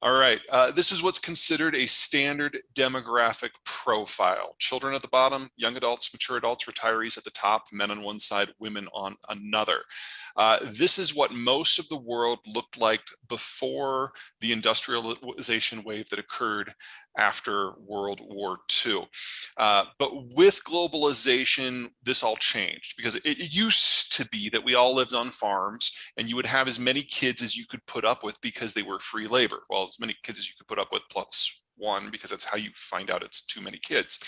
All right, this is what's considered a standard demographic profile. Children at the bottom, young adults, mature adults, retirees at the top, men on one side, women on another. This is what most of the world looked like before the industrialization wave that occurred after World War II. But with globalization, this all changed because it used to be that we all lived on farms and you would have as many kids as you could put up with because they were free labor. Well, as many kids as you could put up with plus one, because that's how you find out it's too many kids.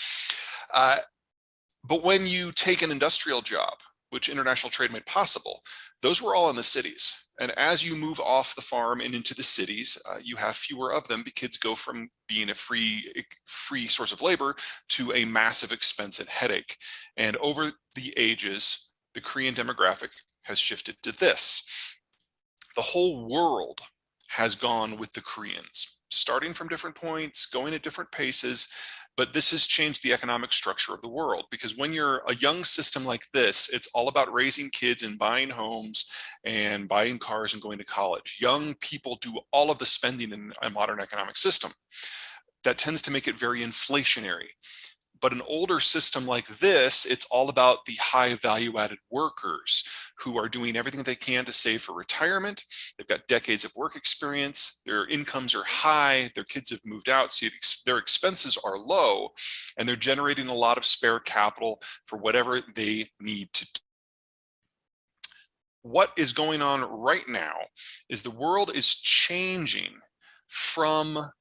But when you take an industrial job, which international trade made possible, those were all in the cities. And as you move off the farm and into the cities, you have fewer of them because kids go from being a free source of labor to a massive expense and headache. And over the ages, the Korean demographic has shifted to this. The whole world has gone with the Koreans, starting from different points, going at different paces, but this has changed the economic structure of the world, because when you're a young system like this, it's all about raising kids and buying homes and buying cars and going to college. Young people do all of the spending in a modern economic system. That tends to make it very inflationary. But an older system like this, it's all about the high value added workers who are doing everything they can to save for retirement. They've got decades of work experience, their incomes are high, their kids have moved out, so their expenses are low, and they're generating a lot of spare capital for whatever they need to do. What is going on right now is the world is changing from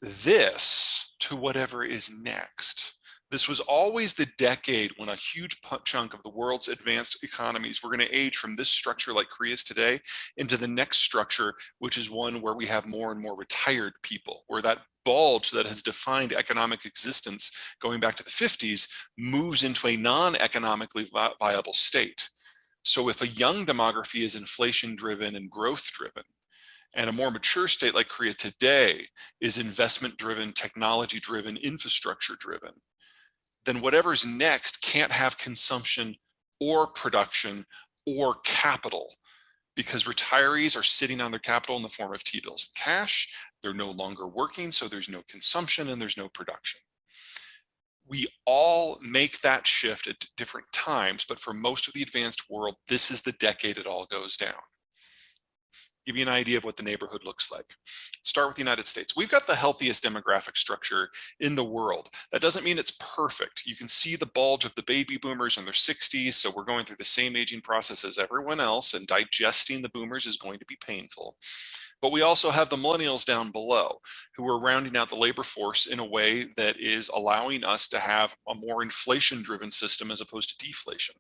this to whatever is next. This was always the decade when a huge chunk of the world's advanced economies were going to age from this structure like Korea's today into the next structure, which is one where we have more and more retired people, where that bulge that has defined economic existence going back to the 50s moves into a non-economically viable state. So if a young demography is inflation driven and growth driven, and a more mature state like Korea today is investment driven, technology driven, infrastructure driven, then whatever's next can't have consumption or production or capital, because retirees are sitting on their capital in the form of T-bills and cash. They're no longer working, so there's no consumption and there's no production. We all make that shift at different times, but for most of the advanced world, this is the decade it all goes down. Give you an idea of what the neighborhood looks like. Let's start with the United States. We've got the healthiest demographic structure in the world. That doesn't mean it's perfect. You can see the bulge of the baby boomers in their 60s, so we're going through the same aging process as everyone else, and digesting the boomers is going to be painful. But we also have the millennials down below, who are rounding out the labor force in a way that is allowing us to have a more inflation-driven system as opposed to deflation.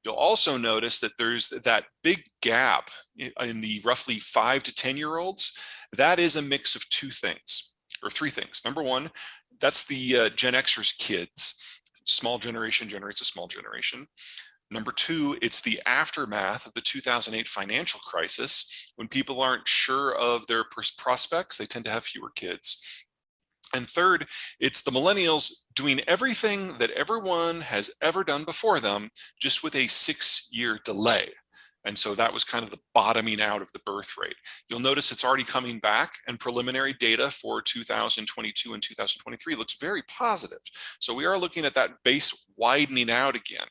You'll also notice that there's that big gap in the roughly 5 to 10-year-olds. That is a mix of two things, or three things. Number one, that's the Gen Xers kids. Small generation generates a small generation. Number two, it's the aftermath of the 2008 financial crisis. When people aren't sure of their prospects, they tend to have fewer kids. And third, it's the millennials doing everything that everyone has ever done before them, just with a 6-year delay. And so that was kind of the bottoming out of the birth rate. You'll notice it's already coming back, and preliminary data for 2022 and 2023 looks very positive. So we are looking at that base widening out again.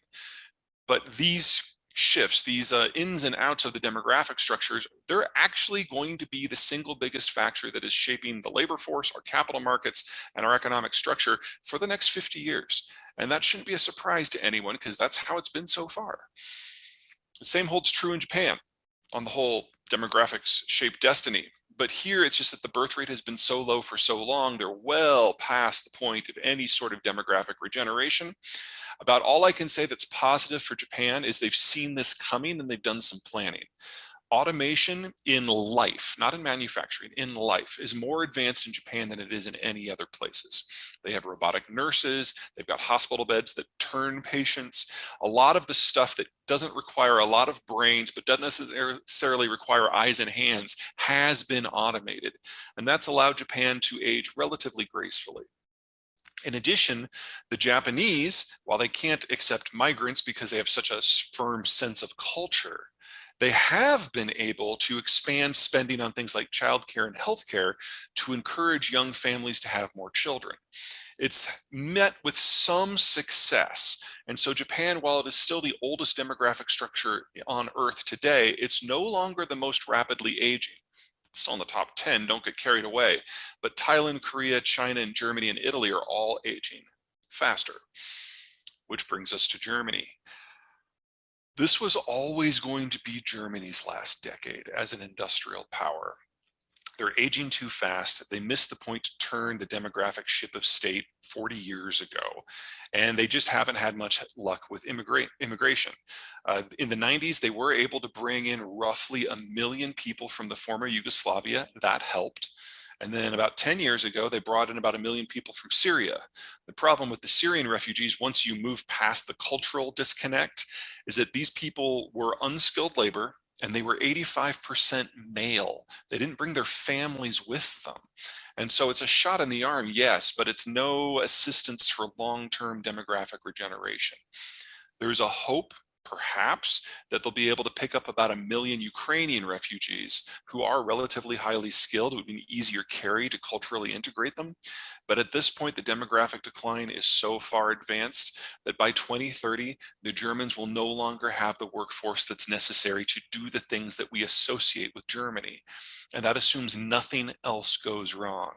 But these shifts, these ins and outs of the demographic structures, they're actually going to be the single biggest factor that is shaping the labor force, our capital markets, and our economic structure for the next 50 years. And that shouldn't be a surprise to anyone, because that's how it's been so far. The same holds true in Japan. On the whole, demographics shape destiny. But here it's just that the birth rate has been so low for so long, they're well past the point of any sort of demographic regeneration. About all I can say that's positive for Japan is they've seen this coming and they've done some planning. Automation in life, not in manufacturing, in life, is more advanced in Japan than it is in any other places. They have robotic nurses, they've got hospital beds that turn patients. A lot of the stuff that doesn't require a lot of brains, but doesn't necessarily require eyes and hands, has been automated. And that's allowed Japan to age relatively gracefully. In addition, the Japanese, while they can't accept migrants because they have such a firm sense of culture, they have been able to expand spending on things like childcare and healthcare to encourage young families to have more children. It's met with some success. And so Japan, while it is still the oldest demographic structure on Earth today, it's no longer the most rapidly aging. It's still in the top 10, don't get carried away. But Thailand, Korea, China, and Germany and Italy are all aging faster. Which brings us to Germany. This was always going to be Germany's last decade as an industrial power. They're aging too fast. They missed the point to turn the demographic ship of state 40 years ago, and they just haven't had much luck with immigration. In the 90s, they were able to bring in roughly 1 million people from the former Yugoslavia. That helped. And then about 10 years ago, they brought in about 1 million people from Syria. The problem with the Syrian refugees, once you move past the cultural disconnect, is that these people were unskilled labor, and they were 85% male. They didn't bring their families with them. And so it's a shot in the arm, yes, but it's no assistance for long-term demographic regeneration. There's a hope, perhaps, that they'll be able to pick up about 1 million Ukrainian refugees who are relatively highly skilled. It would be an easier carry to culturally integrate them. But at this point, the demographic decline is so far advanced that by 2030, the Germans will no longer have the workforce that's necessary to do the things that we associate with Germany. And that assumes nothing else goes wrong.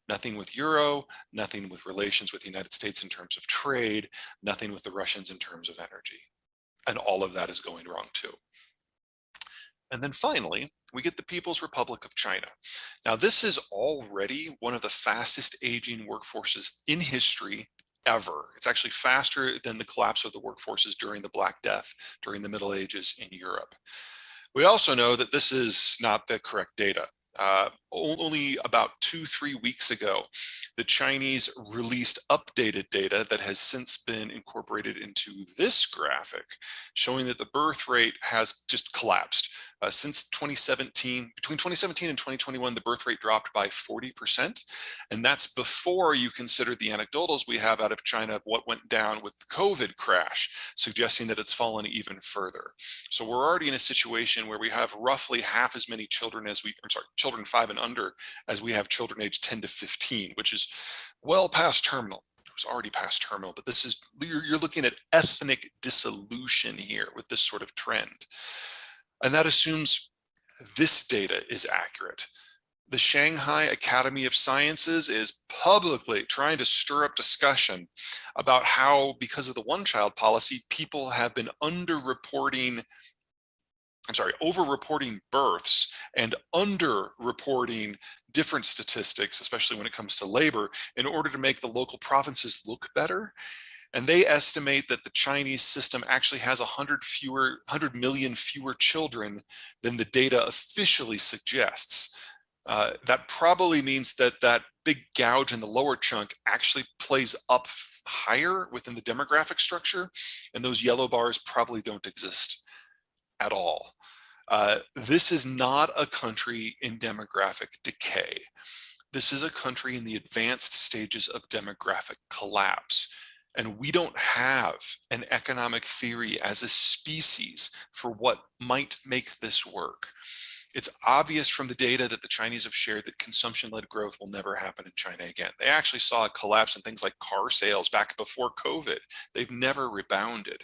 Nothing with Euro, nothing with relations with the United States in terms of trade, nothing with the Russians in terms of energy. And all of that is going wrong too. And then finally, we get the People's Republic of China. Now, this is already one of the fastest aging workforces in history ever. It's actually faster than the collapse of the workforces during the Black Death, during the Middle Ages in Europe. We also know that this is not the correct data. Only about 2-3 weeks ago, the Chinese released updated data that has since been incorporated into this graphic, showing that the birth rate has just collapsed. Since 2017, between 2017 and 2021, the birth rate dropped by 40%. And that's before you consider the anecdotals we have out of China of what went down with the COVID crash, suggesting that it's fallen even further. So we're already in a situation where we have roughly half as many children as children 5 and under as we have children aged 10 to 15, which is well past terminal. It was already past terminal, but this is, you're looking at ethnic dissolution here with this sort of trend. And that assumes this data is accurate. The Shanghai Academy of Sciences is publicly trying to stir up discussion about how, because of the one-child policy, people have been over-reporting births and under-reporting different statistics, especially when it comes to labor, in order to make the local provinces look better. And they estimate that the Chinese system actually has 100 million fewer children than the data officially suggests. That probably means that that big gouge in the lower chunk actually plays up higher within the demographic structure, and those yellow bars probably don't exist at all. This is not a country in demographic decay. This is a country in the advanced stages of demographic collapse. And we don't have an economic theory as a species for what might make this work. It's obvious from the data that the Chinese have shared that consumption-led growth will never happen in China again. They actually saw a collapse in things like car sales back before COVID. They've never rebounded.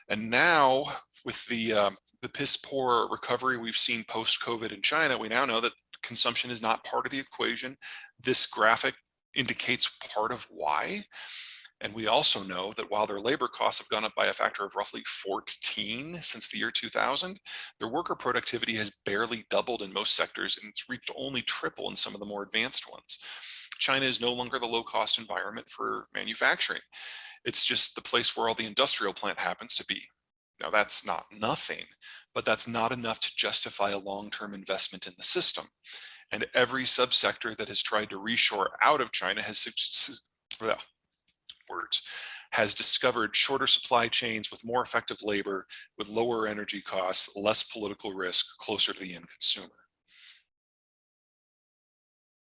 And now, with the piss poor recovery we've seen post-COVID in China, we now know that consumption is not part of the equation. This graphic indicates part of why. And we also know that while their labor costs have gone up by a factor of roughly 14 since the year 2000, their worker productivity has barely doubled in most sectors, and it's reached only triple in some of the more advanced ones. China is no longer the low-cost environment for manufacturing. It's just the place where all the industrial plant happens to be. Now, that's not nothing, but that's not enough to justify a long-term investment in the system. And every subsector that has tried to reshore out of China has discovered shorter supply chains with more effective labor, with lower energy costs, less political risk, closer to the end consumer.